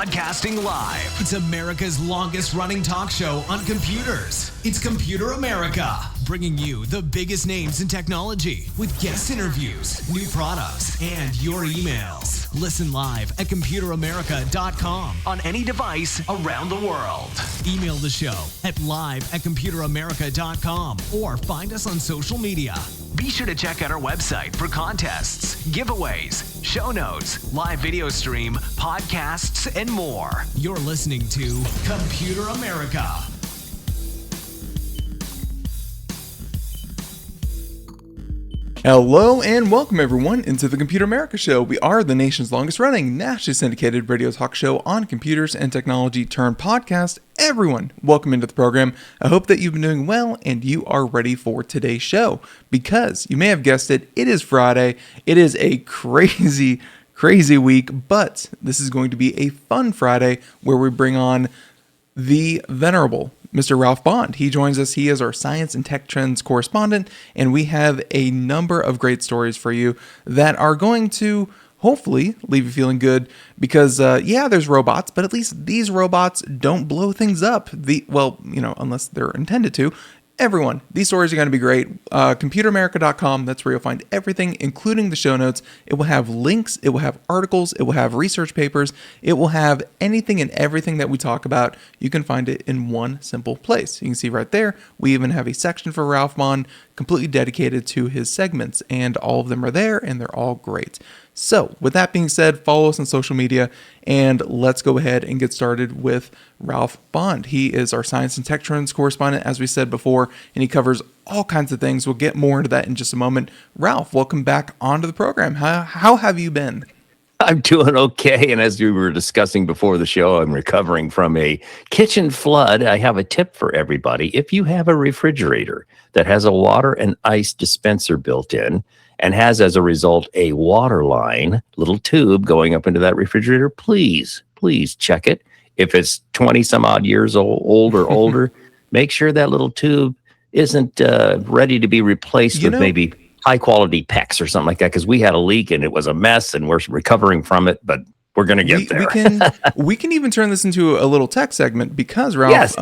Broadcasting live. It's America's longest running talk show on computers. It's Computer America, bringing you the biggest names in technology with guest interviews, new products, and your emails. Listen live at computeramerica.com on any device around the world. Email the show at live@computeramerica.com or find us on social media. Be sure to check out our website for contests, giveaways, show notes, live video stream, podcasts, and more. You're listening to Computer America. Hello and welcome everyone into the Computer America Show. We are the nation's longest running, nationally syndicated radio talk show on computers and technology turned podcast. Everyone, welcome into the program. I hope that you've been doing well and you are ready for today's show because you may have guessed it, it is Friday. It is a crazy week, but this is going to be a fun Friday where we bring on the venerable Mr. Ralph Bond. He joins us. He is our science and tech trends correspondent, and we have a number of great stories for you that are going to hopefully leave you feeling good because, there's robots, but at least these robots don't blow things up. Unless they're intended to. Everyone, these stories are going to be great. ComputerAmerica.com, that's where you'll find everything, including the show notes. It will have links, it will have articles, it will have research papers, it will have anything and everything that we talk about. You can find it in one simple place. You can see right there, we even have a section for Ralph Bond completely dedicated to his segments, and all of them are there, and they're all great. So, with that being said, follow us on social media, and let's go ahead and get started with Ralph Bond. He is our science and tech trends correspondent, as we said before, and he covers all kinds of things. We'll get more into that in just a moment. Ralph, welcome back onto the program. How have you been? I'm doing okay, and as we were discussing before the show, I'm recovering from a kitchen flood. I have a tip for everybody. If you have a refrigerator that has a water and ice dispenser built in, and has, as a result, a water line, little tube going up into that refrigerator, please check it. If it's 20 some odd years old or older, make sure that little tube isn't ready to be replaced with maybe high quality PEX or something like that, because we had a leak and it was a mess and we're recovering from it, but we're going to get there. We can even turn this into a little tech segment because, Ralph, yes.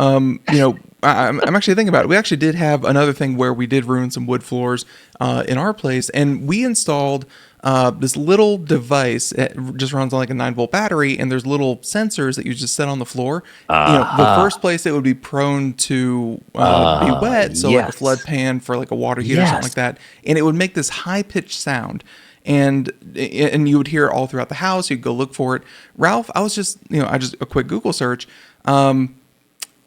I'm actually thinking about it. We actually did have another thing where we did ruin some wood floors in our place, and we installed this little device. It just runs on like a 9-volt battery, and there's little sensors that you just set on the floor. The first place it would be prone to be wet, so like a flood pan for like a water heater or something like that, and it would make this high-pitched sound. And you would hear it all throughout the house. You'd go look for it. Ralph, I just a quick Google search.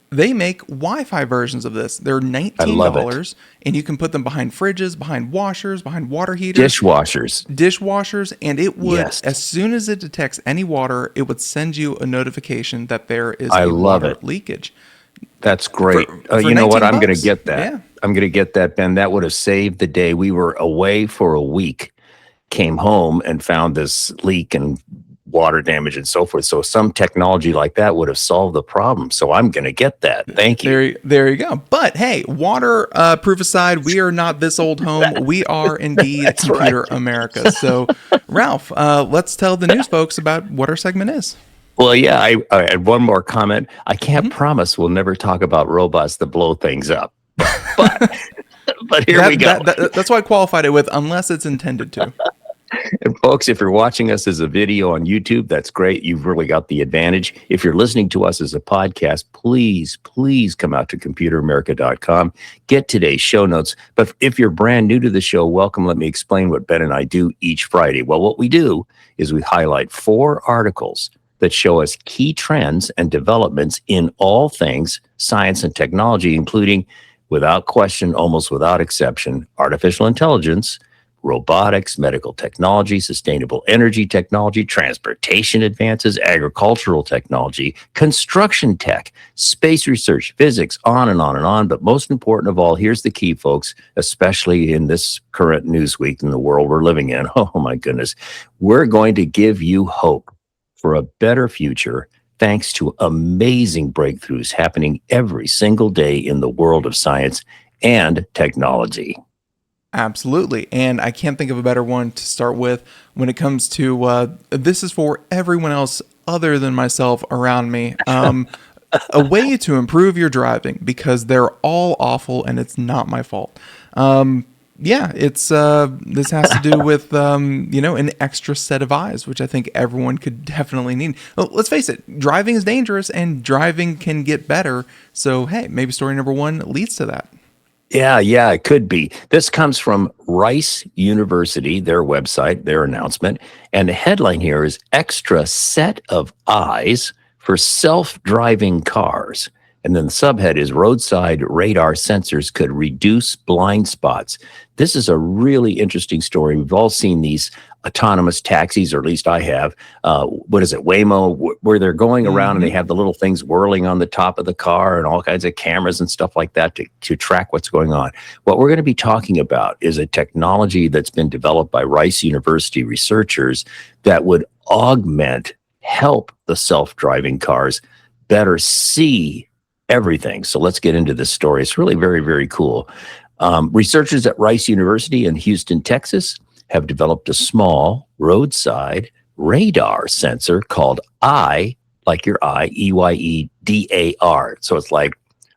They make Wi-Fi versions of this. They're $19, and you can put them behind fridges, behind washers, behind water heaters, dishwashers, and it would, as soon as it detects any water, it would send you a notification that there is water leakage. That's great. You know what? I'm going to get that. Yeah. I'm going to get that, Ben. That would have saved the day. We were away for a week. Came home and found this leak and water damage and so forth. So some technology like that would have solved the problem. So I'm going to get that. Thank you. There you go. But hey, water proof aside, we are not this old home. We are indeed Computer America. So Ralph, let's tell the news folks about what our segment is. Well, yeah, I had one more comment. I can't promise we'll never talk about robots that blow things up. But here we go. That's why I qualified it with unless it's intended to. And folks, if you're watching us as a video on YouTube, that's great. You've really got the advantage. If you're listening to us as a podcast, please come out to computeramerica.com. Get today's show notes. But if you're brand new to the show, welcome. Let me explain what Ben and I do each Friday. Well, what we do is we highlight 4 articles that show us key trends and developments in all things science and technology, including, without question, almost without exception, artificial intelligence, robotics, medical technology, sustainable energy technology, transportation advances, agricultural technology, construction tech, space research, physics, on and on and on. But most important of all, here's the key, folks, especially in this current news week in the world we're living in. Oh, my goodness. We're going to give you hope for a better future thanks to amazing breakthroughs happening every single day in the world of science and technology. Absolutely. And I can't think of a better one to start with when it comes to this is for everyone else other than myself around me. A way to improve your driving, because they're all awful and it's not my fault. Yeah, it's this has to do with an extra set of eyes, which I think everyone could definitely need. Well, let's face it, driving is dangerous and driving can get better. So hey, maybe story number 1 leads to that. Yeah, it could be. This comes from Rice University, their website, their announcement. And the headline here is Extra Set of Eyes for Self-Driving Cars. And then the subhead is Roadside Radar Sensors Could Reduce Blind Spots. This is a really interesting story. We've all seen these autonomous taxis, or at least I have. What is it, Waymo, where they're going around and they have the little things whirling on the top of the car and all kinds of cameras and stuff like that to track what's going on. What we're going to be talking about is a technology that's been developed by Rice University researchers that would help the self-driving cars better see everything. So let's get into this story. It's really very, very cool. Researchers at Rice University in Houston, Texas, have developed a small roadside radar sensor called Eye, like your eye, EYEDAR. So it's like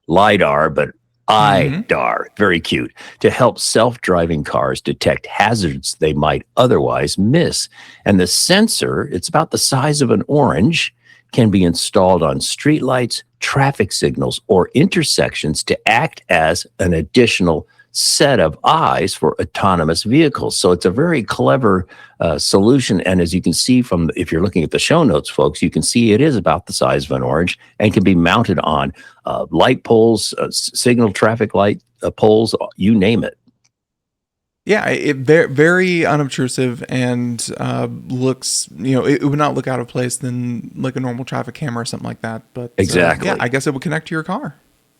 LiDAR, but EyeDAR. Very cute. To help self-driving cars detect hazards they might otherwise miss. And the sensor, it's about the size of an orange, can be installed on streetlights, traffic signals, or intersections to act as an additional set of eyes for autonomous vehicles. So it's a very clever solution. And as you can see if you're looking at the show notes, folks, you can see it is about the size of an orange and can be mounted on light poles, signal traffic light poles, you name it. Yeah, it very unobtrusive and looks, it would not look out of place than like a normal traffic camera or something like that. But exactly. Yeah, I guess it would connect to your car.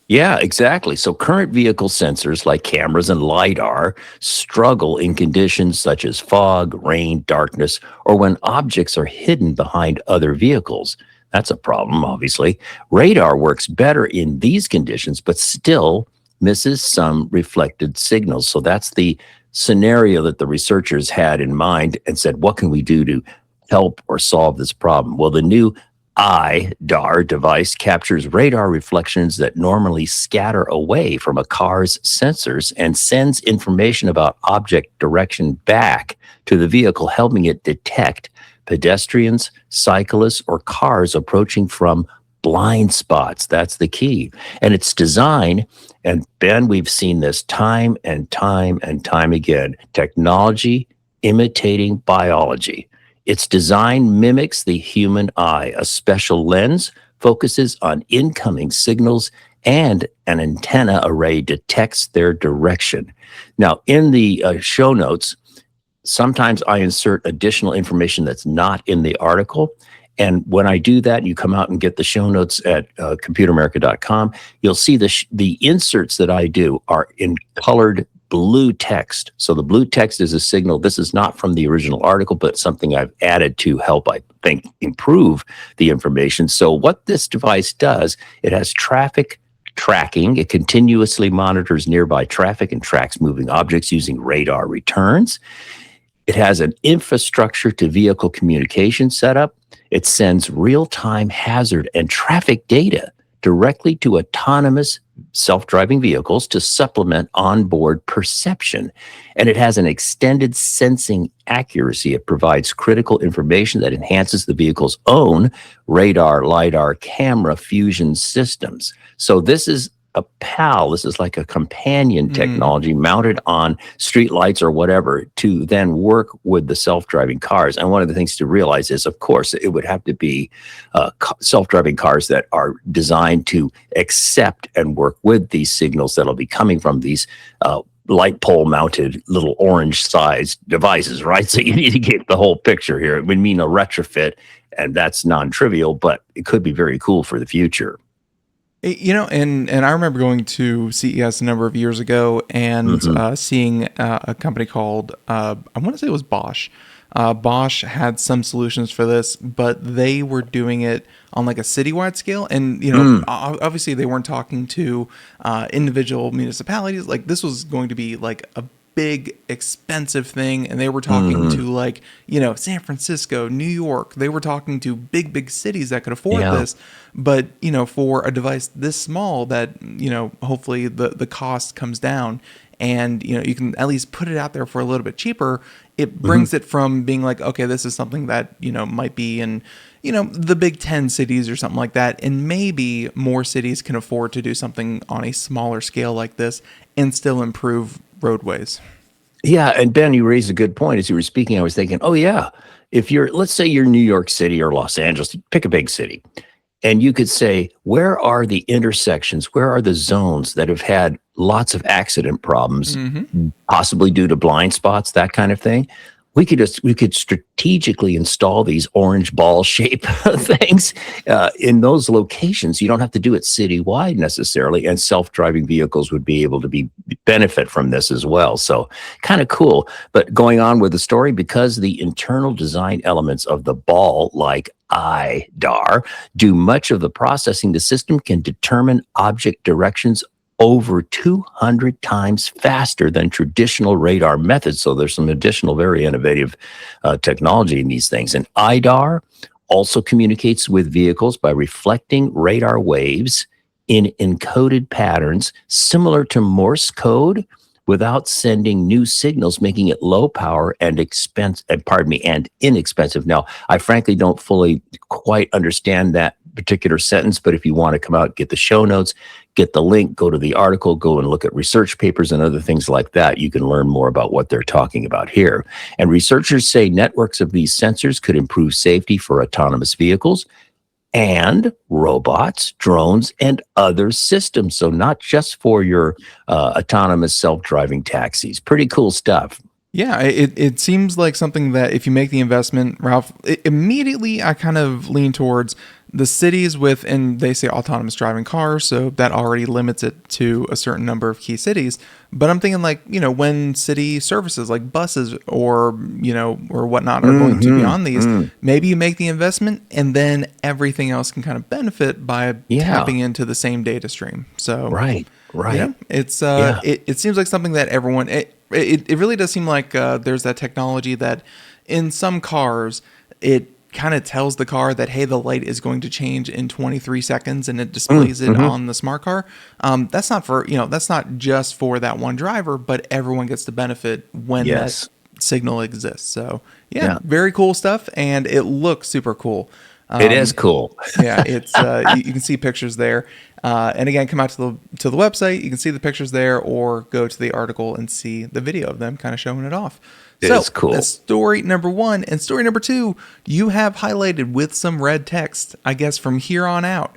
Yeah, exactly. So current vehicle sensors like cameras and LiDAR struggle in conditions such as fog, rain, darkness, or when objects are hidden behind other vehicles. That's a problem, obviously. Radar works better in these conditions, but still misses some reflected signals. So that's the scenario that the researchers had in mind and said, what can we do to help or solve this problem? Well, the new EyeDAR device captures radar reflections that normally scatter away from a car's sensors and sends information about object direction back to the vehicle, helping it detect pedestrians, cyclists, or cars approaching from blind spots. That's the key. And its design, and Ben, we've seen this time and time and time again, technology imitating biology. Its design mimics the human eye. A special lens focuses on incoming signals and an antenna array detects their direction. Now, in the show notes, sometimes I insert additional information that's not in the article. And when I do that, you come out and get the show notes at computeramerica.com. You'll see the inserts that I do are in colored blue text. So the blue text is a signal. This is not from the original article, but something I've added to help, I think, improve the information. So what this device does, it has traffic tracking. It continuously monitors nearby traffic and tracks moving objects using radar returns. It has an infrastructure to vehicle communication setup. It sends real-time hazard and traffic data directly to autonomous self-driving vehicles to supplement onboard perception. And it has an extended sensing accuracy. It provides critical information that enhances the vehicle's own radar, LiDAR, camera fusion systems. So this is a PAL. This is like a companion technology mounted on street lights or whatever to then work with the self-driving cars. And one of the things to realize is, of course, it would have to be self-driving cars that are designed to accept and work with these signals that'll be coming from these light pole mounted little orange sized devices, right? So you need to get the whole picture here. It would mean a retrofit, and that's non-trivial, but it could be very cool for the future. And I remember going to CES a number of years ago and seeing a company called, I want to say it was Bosch. Bosch had some solutions for this, but they were doing it on like a citywide scale. And, obviously they weren't talking to individual municipalities. Like this was going to be like a big, expensive thing, and they were talking to like, San Francisco, New York. They were talking to big cities that could afford this. But, for a device this small that, hopefully the cost comes down and, you can at least put it out there for a little bit cheaper. It brings it from being like, okay, this is something that, might be in, the big 10 cities or something like that. And maybe more cities can afford to do something on a smaller scale like this and still improve roadways. Yeah, and Ben, you raised a good point. As you were speaking, I was thinking, oh yeah, if let's say you're New York City or Los Angeles, pick a big city, and you could say, where are the intersections, where are the zones that have had lots of accident problems, possibly due to blind spots, that kind of thing. We could strategically install these orange ball shape things in those locations. You don't have to do it citywide necessarily, and self-driving vehicles would be able to benefit from this as well. So kind of cool. But going on with the story, because the internal design elements of the ball, like EyeDAR, do much of the processing, the system can determine object directions over 200 times faster than traditional radar methods. So there's some additional very innovative technology in these things. And EyeDAR also communicates with vehicles by reflecting radar waves in encoded patterns similar to Morse code without sending new signals, making it low power and inexpensive. Now, I frankly don't fully quite understand that particular sentence, but if you want to come out, get the show notes, get the link, go to the article, go and look at research papers and other things like that. You can learn more about what they're talking about here. And researchers say networks of these sensors could improve safety for autonomous vehicles and robots, drones, and other systems. So not just for your autonomous self-driving taxis. Pretty cool stuff. Yeah, it seems like something that if you make the investment, Ralph, immediately I kind of lean towards the cities and they say autonomous driving cars, so that already limits it to a certain number of key cities. But I'm thinking like, when city services like buses or whatnot are going to be on these, maybe you make the investment and then everything else can kind of benefit by tapping into the same data stream. So right. Yeah, it's it seems like something that everyone it really does seem like there's that technology that in some cars it kind of tells the car that, hey, the light is going to change in 23 seconds and it displays it on the smart car. That's not just for that one driver, but everyone gets the benefit when that signal exists. So yeah, very cool stuff. And it looks super cool. It is cool. Yeah, it's you can see pictures there. And again, come out to the website. You can see the pictures there, or go to the article and see the video of them kind of showing it off. It's cool. That's story number 1. And story number 2, you have highlighted with some red text, I guess, from here on out.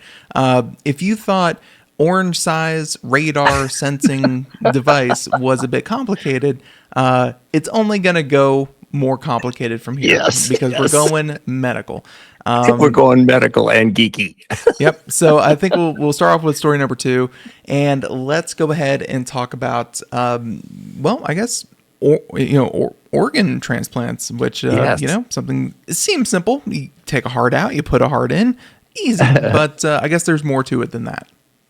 If you thought orange size radar sensing device was a bit complicated, it's only going to go more complicated from here because we're going medical. We're going medical and geeky. Yep. So I think we'll start off with story number 2, and let's go ahead and talk about, I guess, organ transplants, which something it seems simple. You take a heart out, you put a heart in, easy. But I guess there's more to it than that.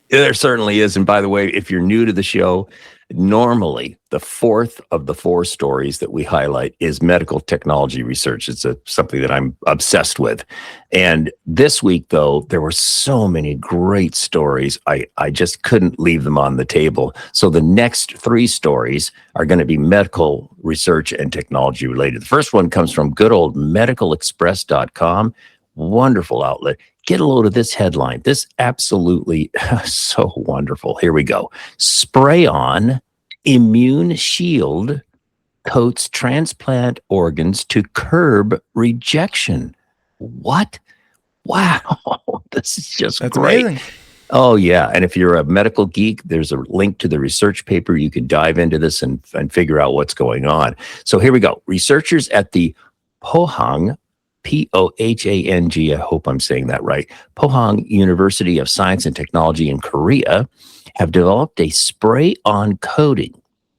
There certainly is. And by the way, if you're new to the show, normally the 4th of the 4 stories that we highlight is medical technology research. It's something that I'm obsessed with. And this week, though, there were so many great stories. I just couldn't leave them on the table. So the next 3 stories are going to be medical research and technology related. The first one comes from good old medicalexpress.com. Wonderful outlet. Get a load of this headline. This absolutely so wonderful. Here we go. Spray on immune shield coats transplant organs to curb rejection. What? Wow. This is just That's great. amazing. Oh, yeah. And if you're a medical geek, there's a link to the research paper. You can dive into this and figure out what's going on. So here we go. Researchers at the Pohang, Pohang, I hope I'm saying that right, Pohang University of Science and Technology in Korea have developed a spray-on coating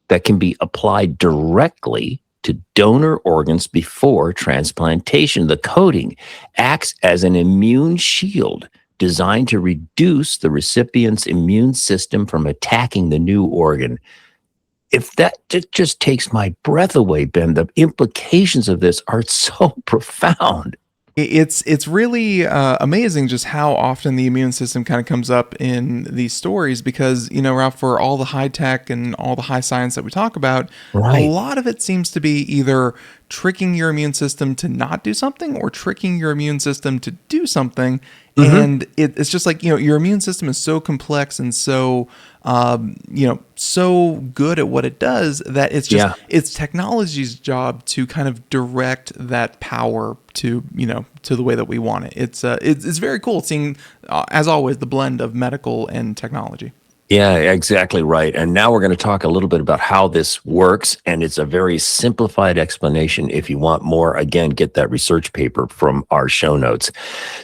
that can be applied directly to donor organs before transplantation. The coating acts as an immune shield designed to reduce the recipient's immune system from attacking the new organ. it just takes my breath away, Ben. The implications of this are so profound. It's really amazing just how often the immune system kind of comes up in these stories because, Ralph, for all the high tech and all the high science that we talk about, a lot of it seems to be either tricking your immune system to not do something or tricking your immune system to do something. And it's just like, your immune system is so complex and so, so good at what it does that it's just, it's technology's job to kind of direct that power to, to the way that we want it. It's very cool seeing, as always, the blend of medical and technology. Yeah, exactly right. And now we're going to talk a little bit about how this works. And it's a very simplified explanation. If you want more, again, get that research paper from our show notes.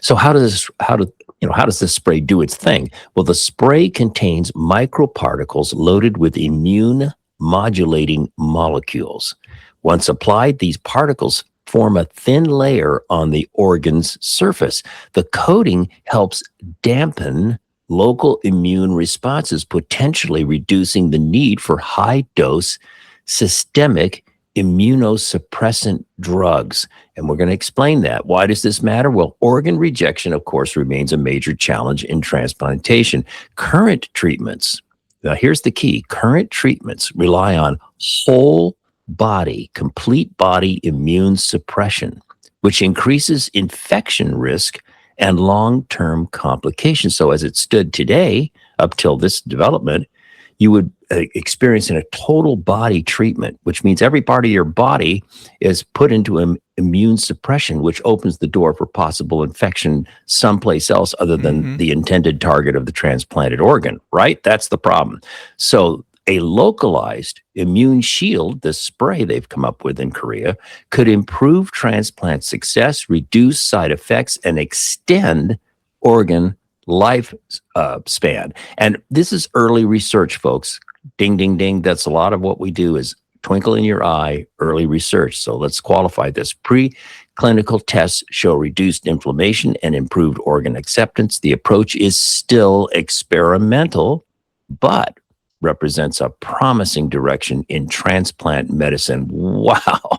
So how does this spray do its thing? Well, the spray contains microparticles loaded with immune modulating molecules. Once applied, these particles form a thin layer on the organ's surface. The coating helps dampen local immune responses, potentially reducing the need for high-dose systemic immunosuppressant drugs. And we're going to explain that. Why does this matter? Well, organ rejection, of course, remains a major challenge in transplantation. Current treatments, now here's the key, current treatments rely on whole body, complete body immune suppression, which increases infection risk and long-term complications. So as it stood today, up till this development, you would experience a total body treatment, which means every part of your body is put into immune suppression, which opens the door for possible infection someplace else other than the intended target of the transplanted organ, right? That's the problem. So a localized immune shield, the spray they've come up with in Korea, could improve transplant success, reduce side effects, and extend organ life span. And this is early research, folks. Ding, ding, ding. That's a lot of what we do is twinkle in your eye, early research. So let's qualify this. Preclinical tests show reduced inflammation and improved organ acceptance. The approach is still experimental, but represents a promising direction in transplant medicine. Wow.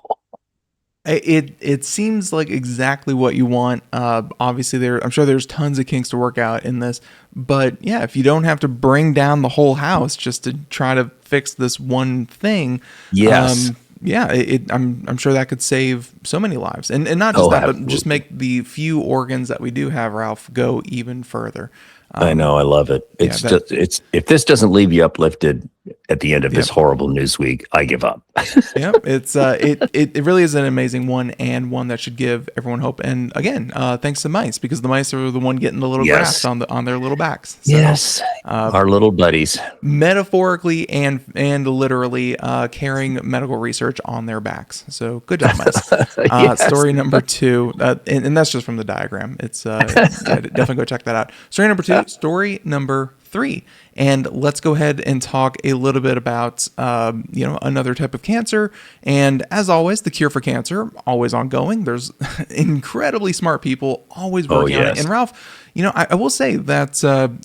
It seems like exactly what you want. Obviously, I'm sure there's tons of kinks to work out in this, but yeah, if you don't have to bring down the whole house just to try to fix this one thing, yes, I'm sure that could save so many lives, and not just that, but just make the few organs that we do have, Ralph, go even further. I know, I love it. It's if this doesn't leave you uplifted at the end of this horrible news week, I give up. It really is an amazing one, and one that should give everyone hope. And again, thanks to mice, because the mice are the one getting the little grafts on their little backs. So, our little buddies, metaphorically and literally carrying medical research on their backs. So good job, mice. Story number 2, and that's just from the diagram. It's definitely go check that out. Story number 2. Story number 3, and let's go ahead and talk a little bit about another type of cancer. And as always, the cure for cancer always ongoing. There's incredibly smart people always working on it. And Ralph, I will say that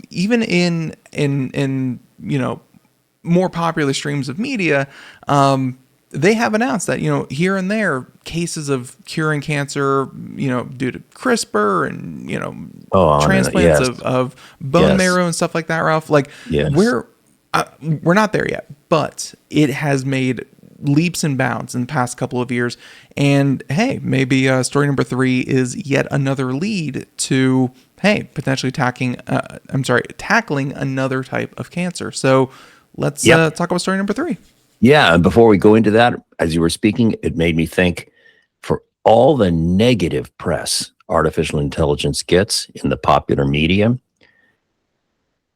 even in more popular streams of media, they have announced that, here and there, cases of curing cancer, due to CRISPR and, transplants of bone marrow and stuff like that, Ralph. We're not there yet, but it has made leaps and bounds in the past couple of years. And hey, maybe story number 3 is yet another lead to, potentially tackling another type of cancer. So let's talk about story number 3. Yeah, and before we go into that, as you were speaking, it made me think, for all the negative press artificial intelligence gets in the popular media,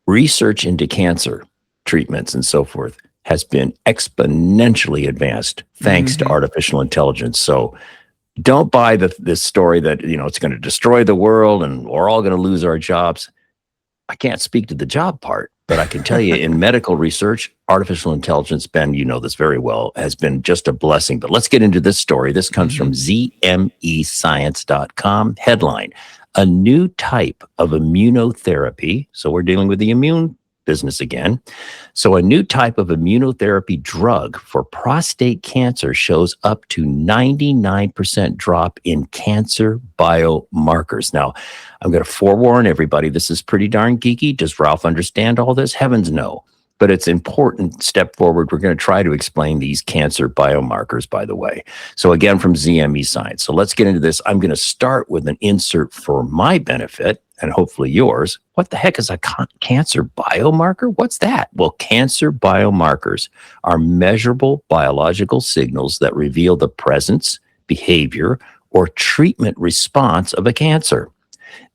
research into cancer treatments and so forth has been exponentially advanced thanks to artificial intelligence. So don't buy this story that, it's going to destroy the world and we're all going to lose our jobs. I can't speak to the job part, but I can tell you in medical research, artificial intelligence, Ben, you know this very well, has been just a blessing. But let's get into this story. This comes from ZMEScience.com. Headline: a new type of immunotherapy. So we're dealing with the immune business again. So a new type of immunotherapy drug for prostate cancer shows up to 99% drop in cancer biomarkers. Now, I'm going to forewarn everybody, this is pretty darn geeky. Does Ralph understand all this? Heavens no. But it's important step forward. We're going to try to explain these cancer biomarkers, by the way. So again, from ZME Science. So let's get into this. I'm going to start with an insert for my benefit and hopefully yours. What the heck is a cancer biomarker? What's that? Well, cancer biomarkers are measurable biological signals that reveal the presence, behavior, or treatment response of a cancer.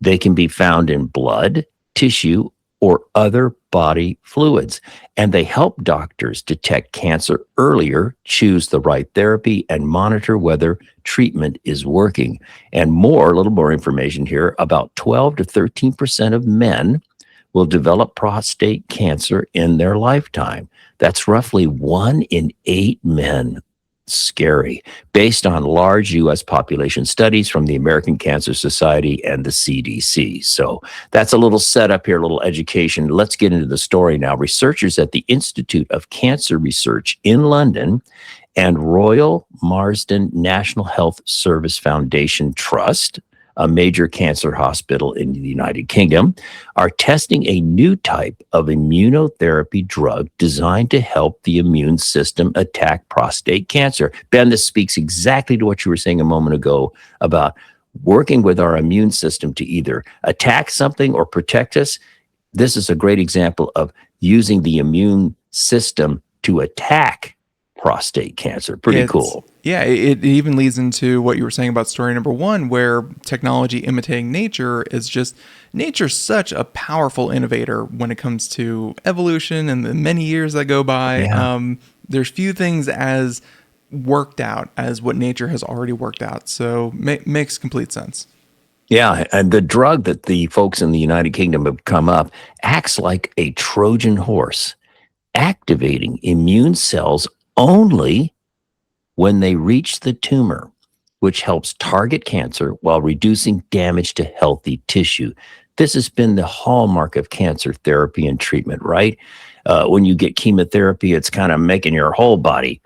They can be found in blood, tissue, or other body fluids, and they help doctors detect cancer earlier, choose the right therapy, and monitor whether treatment is working. And more, a little more information here, about 12 to 13% of men will develop prostate cancer in their lifetime. That's roughly 1 in 8 men. Scary, based on large U.S. population studies from the American Cancer Society and the CDC. So that's a little setup here, a little education. Let's get into the story now. Researchers at the Institute of Cancer Research in London and Royal Marsden National Health Service Foundation Trust, a major cancer hospital in the United Kingdom, are testing a new type of immunotherapy drug designed to help the immune system attack prostate cancer. Ben, this speaks exactly to what you were saying a moment ago about working with our immune system to either attack something or protect us. This is a great example of using the immune system to attack prostate cancer. Pretty cool. Yeah, it even leads into what you were saying about story number 1, where technology imitating nature is just, nature's such a powerful innovator when it comes to evolution and the many years that go by. Yeah. There's few things as worked out as what nature has already worked out. So makes complete sense. Yeah, and the drug that the folks in the United Kingdom have come up acts like a Trojan horse, activating immune cells only when they reach the tumor, which helps target cancer while reducing damage to healthy tissue. This has been the hallmark of cancer therapy and treatment, right? When you get chemotherapy, it's kind of making your whole body,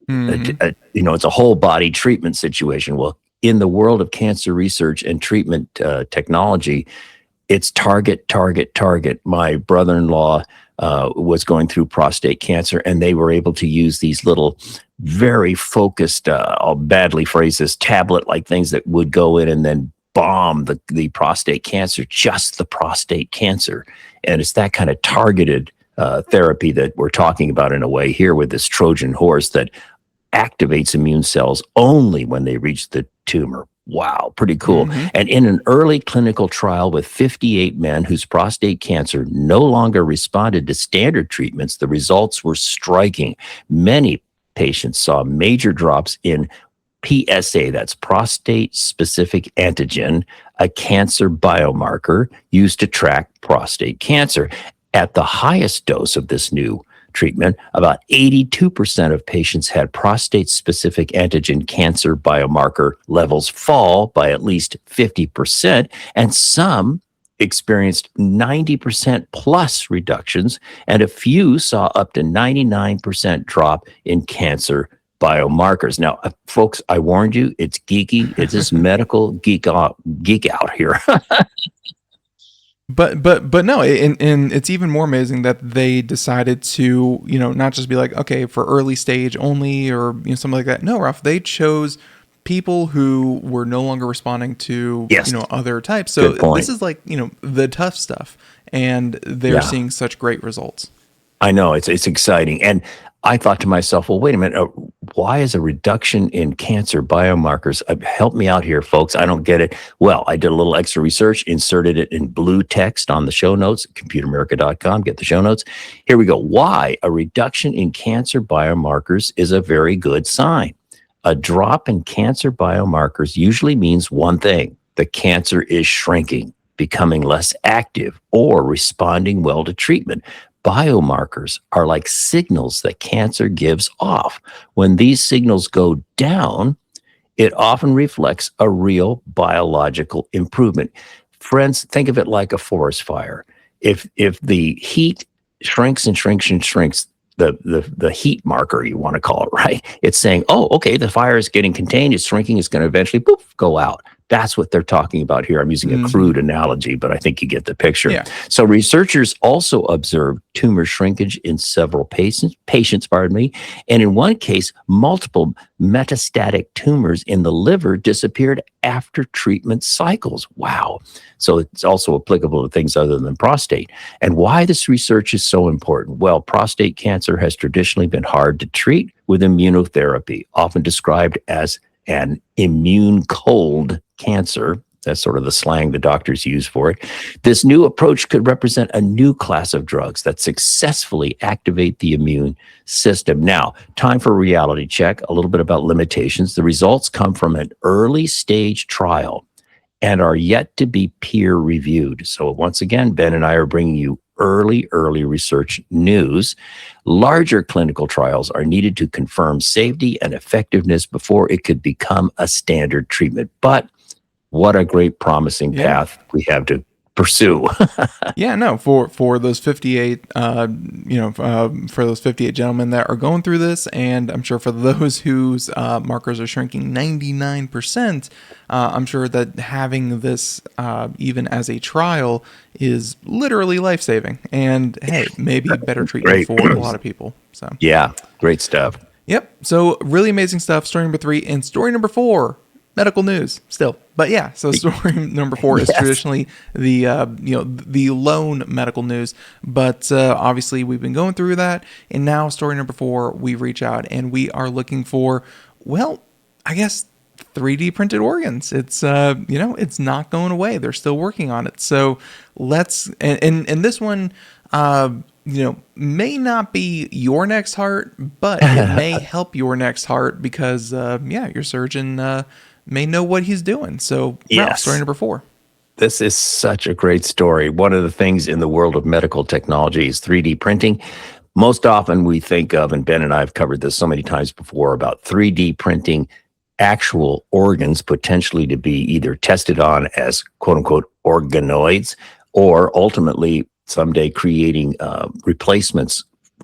it's a whole body treatment situation. Well, in the world of cancer research and treatment technology, it's target, target, target. My brother-in-law was going through prostate cancer, and they were able to use these little very focused, I'll badly phrase this, tablet-like things that would go in and then bomb the prostate cancer, just the prostate cancer. And it's that kind of targeted therapy that we're talking about in a way here with this Trojan horse that activates immune cells only when they reach the tumor. Wow, pretty cool. And in an early clinical trial with 58 men whose prostate cancer no longer responded to standard treatments, the results were striking. Many patients saw major drops in PSA, that's prostate-specific antigen, a cancer biomarker used to track prostate cancer. At the highest dose of this new treatment, about 82% of patients had prostate-specific antigen cancer biomarker levels fall by at least 50%, and some experienced 90% plus reductions, and a few saw up to 99% drop in cancer biomarkers. Now, folks, I warned you, it's geeky. It's this medical geek out here. But no, and it's even more amazing that they decided to, not just be like, okay, for early stage only or something like that. No, Ralph, they chose people who were no longer responding to, other types. So this is like, the tough stuff, and they're seeing such great results. I know, it's exciting. And I thought to myself, well, wait a minute, why is a reduction in cancer biomarkers? Help me out here, folks. I don't get it. Well, I did a little extra research, inserted it in blue text on the show notes, computeramerica.com, get the show notes. Here we go. Why a reduction in cancer biomarkers is a very good sign. A drop in cancer biomarkers usually means one thing: the cancer is shrinking, becoming less active, or responding well to treatment. Biomarkers are like signals that cancer gives off. When these signals go down, it often reflects a real biological improvement. Friends, think of it like a forest fire. If the heat shrinks and shrinks and shrinks. The heat marker, you want to call it, right? It's saying, oh, okay, the fire is getting contained, it's shrinking, it's going to eventually go out. That's what they're talking about here. I'm using a crude analogy, but I think you get the picture. Yeah. So researchers also observed tumor shrinkage in several patients, and in one case, multiple metastatic tumors in the liver disappeared after treatment cycles. Wow. So it's also applicable to things other than prostate. And why this research is so important? Well, prostate cancer has traditionally been hard to treat with immunotherapy, often described as an immune cold cancer. That's sort of the slang the doctors use for it. This new approach could represent a new class of drugs that successfully activate the immune system. Now, time for a reality check, a little bit about limitations. The results come from an early stage trial and are yet to be peer reviewed. So once again, Ben and I are bringing you early research news. Larger clinical trials are needed to confirm safety and effectiveness before it could become a standard treatment. But what a great promising path we have to pursue. Yeah, no, for those 58, for those 58 gentlemen that are going through this, and I'm sure for those whose markers are shrinking 99%, I'm sure that having this even as a trial is literally life-saving, and hey, maybe better treatment for a lot of people. So yeah, great stuff. Yep. So really amazing stuff. Story number 3 and story number 4. Medical news still, but yeah. So story number 4 is traditionally the the lone medical news, but obviously we've been going through that, and now story number 4, we reach out and we are looking for, well, I guess 3D printed organs. It's it's not going away. They're still working on it. So let's and this one may not be your next heart, but it may help your next heart because your surgeon may know what he's doing. So, Ralph, story number 4. This is such a great story. One of the things in the world of medical technology is 3D printing. Most often we think of, and Ben and I have covered this so many times before, about 3D printing actual organs potentially to be either tested on as quote unquote organoids, or ultimately someday creating replacements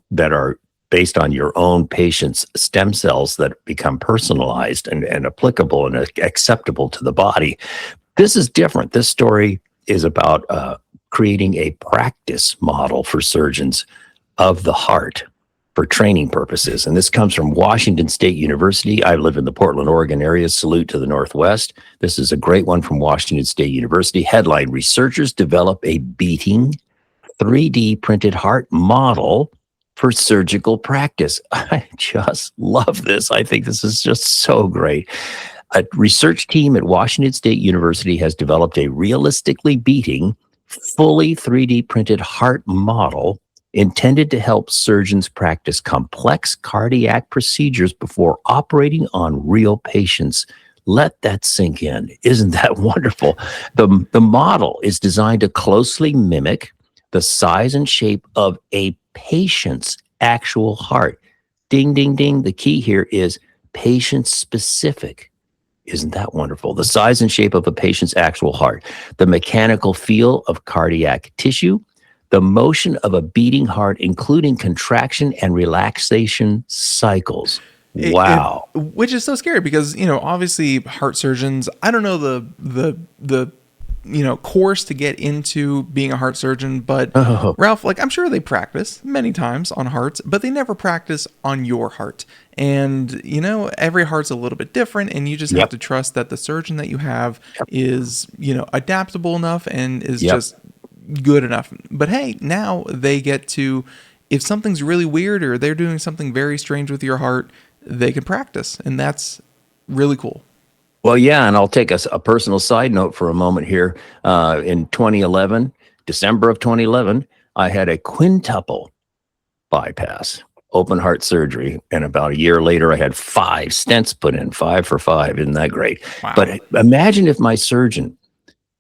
that are based on your own patient's stem cells that become personalized and applicable and acceptable to the body. This is different. This story is about creating a practice model for surgeons of the heart for training purposes. And this comes from Washington State University. I live in the Portland, Oregon area. Salute to the Northwest. This is a great one from Washington State University. Headline: researchers develop a beating 3D printed heart model for surgical practice. I just love this. I think this is just so great. A research team at Washington State University has developed a realistically beating, fully 3D printed heart model intended to help surgeons practice complex cardiac procedures before operating on real patients. Let that sink in. Isn't that wonderful? The model is designed to closely mimic the size and shape of a patient's actual heart. Ding, ding, ding. The key here is patient specific. Isn't that wonderful? The size and shape of a patient's actual heart, the mechanical feel of cardiac tissue, the motion of a beating heart, including contraction and relaxation cycles. Wow. Which is so scary because, obviously heart surgeons, I don't know the course to get into being a heart surgeon, but Ralph, I'm sure they practice many times on hearts, but they never practice on your heart. And, every heart's a little bit different, and you just have to trust that the surgeon that you have is, adaptable enough and is just good enough. But hey, now they get to, if something's really weird or they're doing something very strange with your heart, they can practice, and that's really cool. Well, yeah, and I'll take a personal side note for a moment here. In 2011, December of 2011, I had a quintuple bypass, open heart surgery, and about a year later, I had 5 stents put in, 5 for 5. Isn't that great? Wow. But imagine if my surgeon,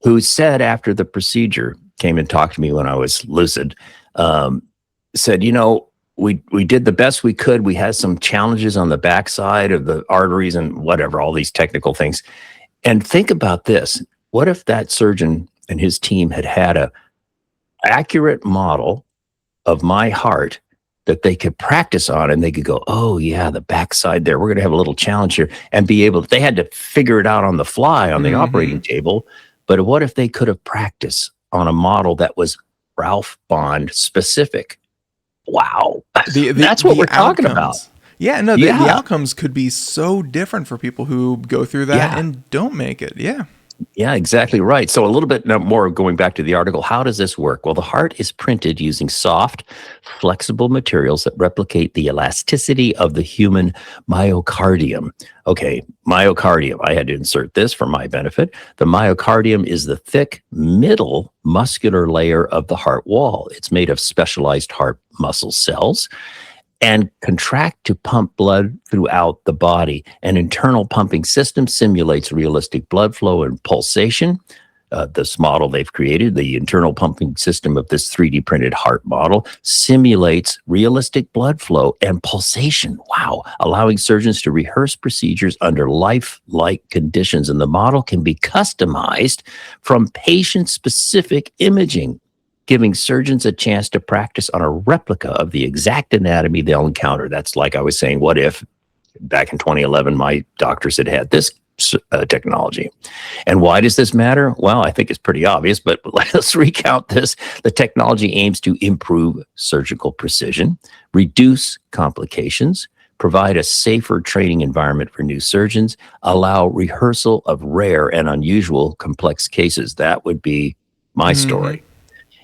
who said after the procedure, came and talked to me when I was lucid, said, we did the best we could. We had some challenges on the backside of the arteries and whatever, all these technical things. And think about this. What if that surgeon and his team had a accurate model of my heart that they could practice on, and they could go, oh yeah, the backside there, we're going to have a little challenge here, and be able, they had to figure it out on the fly on the operating table. But what if they could have practiced on a model that was Ralph Bond specific? Wow. That's what we're talking about. Yeah, no, the outcomes could be so different for people who go through that and don't make it. Yeah. Yeah, exactly right. So a little bit more going back to the article, how does this work? Well, the heart is printed using soft, flexible materials that replicate the elasticity of the human myocardium. Okay, myocardium. I had to insert this for my benefit. The myocardium is the thick middle muscular layer of the heart wall. It's made of specialized heart muscle cells and contract to pump blood throughout the body. An internal pumping system simulates realistic blood flow and pulsation. This model they've created, the internal pumping system of this 3D printed heart model, simulates realistic blood flow and pulsation. Wow. Allowing surgeons to rehearse procedures under lifelike conditions. And the model can be customized from patient-specific imaging, giving surgeons a chance to practice on a replica of the exact anatomy they'll encounter. That's like I was saying, what if back in 2011, my doctors had this technology? And why does this matter? Well, I think it's pretty obvious, but let's recount this. The technology aims to improve surgical precision, reduce complications, provide a safer training environment for new surgeons, allow rehearsal of rare and unusual complex cases. That would be my story.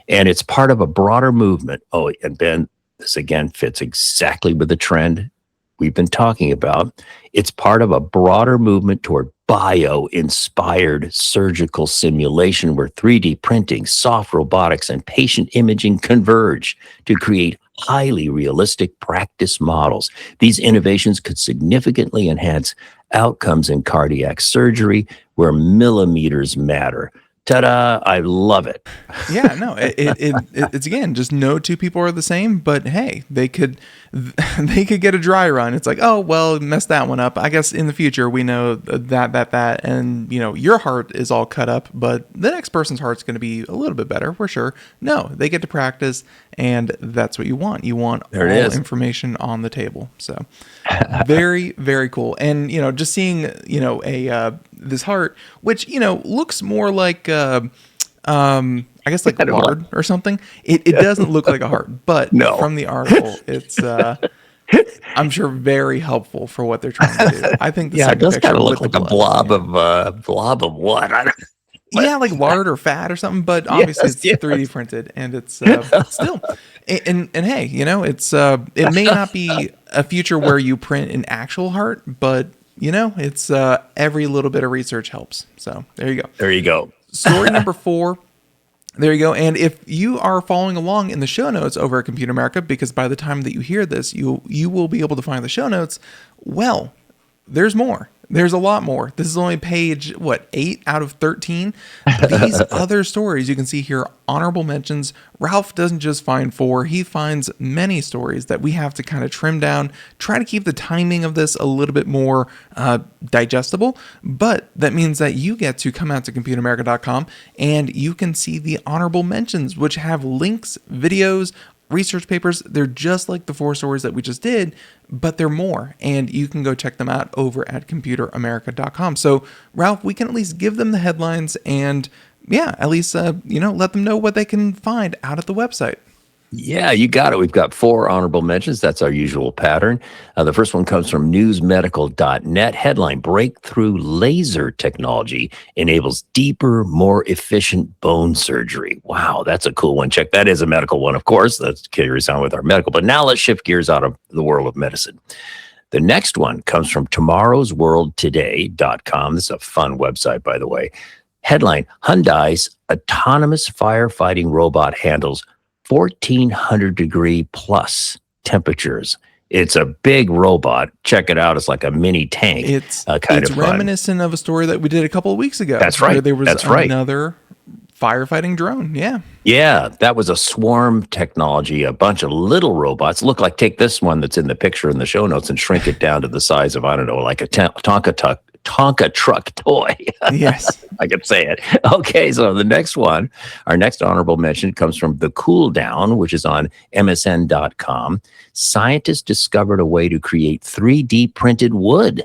And it's part of a broader movement. Oh, and Ben, this again fits exactly with the trend we've been talking about. It's part of a broader movement toward bio-inspired surgical simulation where 3D printing, soft robotics, and patient imaging converge to create highly realistic practice models. These innovations could significantly enhance outcomes in cardiac surgery where millimeters matter. Ta-da! I love it. Yeah, no, it's again, just no two people are the same, but hey, they could get a dry run. It's like, oh, well, messed that one up. I guess in the future we know that, and your heart is all cut up, but the next person's heart's going to be a little bit better, for sure. No, they get to practice, and that's what you want. You want all information on the table. So very, very cool. And just seeing this heart, which looks more like I guess like lard or something. It doesn't look like a heart, but from the article, it's I'm sure very helpful for what they're trying to do. I think it does kind of look like a blob of what? I don't. Yeah, like lard or fat or something, but obviously it's 3D printed, and it's still. And hey, it's it may not be a future where you print an actual heart, but it's every little bit of research helps. So there you go. There you go. Story number 4. There you go. And if you are following along in the show notes over at Computer America, because by the time that you hear this, you will be able to find the show notes. Well, there's more. There's a lot more. This is only page, 8 out of 13? These other stories you can see here, honorable mentions. Ralph doesn't just find 4. He finds many stories that we have to kind of trim down, try to keep the timing of this a little bit more digestible. But that means that you get to come out to computeramerica.com and you can see the honorable mentions, which have links, videos, research papers. They're just like the 4 stories that we just did, but they're more, and you can go check them out over at computeramerica.com. So Ralph, we can at least give them the headlines and at least let them know what they can find out at the website. Yeah, you got it. We've got 4 honorable mentions. That's our usual pattern. The first one comes from newsmedical.net. Headline: Breakthrough laser technology enables deeper, more efficient bone surgery. Wow, that's a cool one. Check that as a medical one, of course. That's carries on with our medical. But now let's shift gears out of the world of medicine. The next one comes from tomorrowsworldtoday.com. This is a fun website, by the way. Headline: Hyundai's autonomous firefighting robot handles 1,400 degree plus temperatures. It's a big robot. Check it out. It's like a mini tank. It's reminiscent of a story that we did a couple of weeks ago. That's right. Where there was another firefighting drone. Yeah. Yeah, that was a swarm technology. A bunch of little robots. Take this one that's in the picture in the show notes and shrink it down to the size of, I don't know, like a Tonka Tonka truck toy. Yes. I can say it. Okay, so the next one, our next honorable mention comes from The Cool Down, which is on MSN.com. Scientists discovered a way to create 3D printed wood.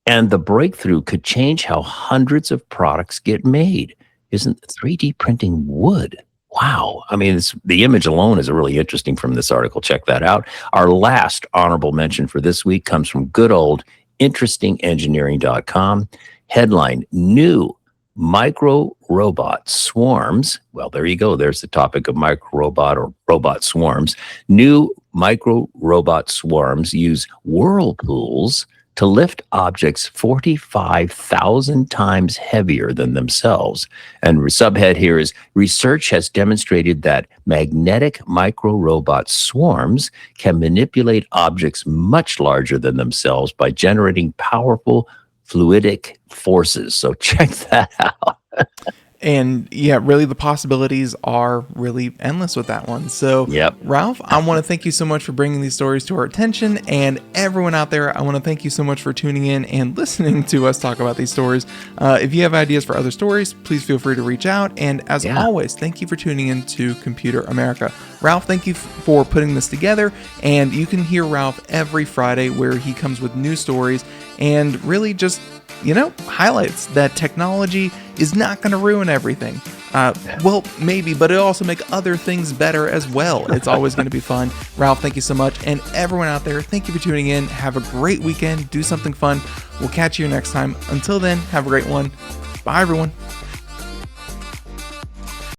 And the breakthrough could change how hundreds of products get made. Isn't 3D printing wood? Wow. I mean, the image alone is really interesting from this article. Check that out. Our last honorable mention for this week comes from good old interestingengineering.com. Headline, new micro robot swarms. Well, there you go. There's the topic of micro robot or robot swarms. New micro robot swarms use whirlpools to lift objects 45,000 times heavier than themselves. And subhead here is, research has demonstrated that magnetic micro-robot swarms can manipulate objects much larger than themselves by generating powerful fluidic forces. So check that out. And yeah, really the possibilities are really endless with that one. So Yep. Ralph, I want to thank you so much for bringing these stories to our attention, and everyone out there, I want to thank you so much for tuning in and listening to us talk about these stories. If you have ideas for other stories, please feel free to reach out. And as always, thank you for tuning in to Computer America. Ralph, thank you for putting this together, and you can hear Ralph every Friday where he comes with new stories and really just, highlights that technology is not going to ruin everything. Well, maybe, but it'll also make other things better as well. It's always going to be fun. Ralph, thank you so much. And everyone out there, thank you for tuning in. Have a great weekend. Do something fun. We'll catch you next time. Until then, have a great one. Bye, everyone.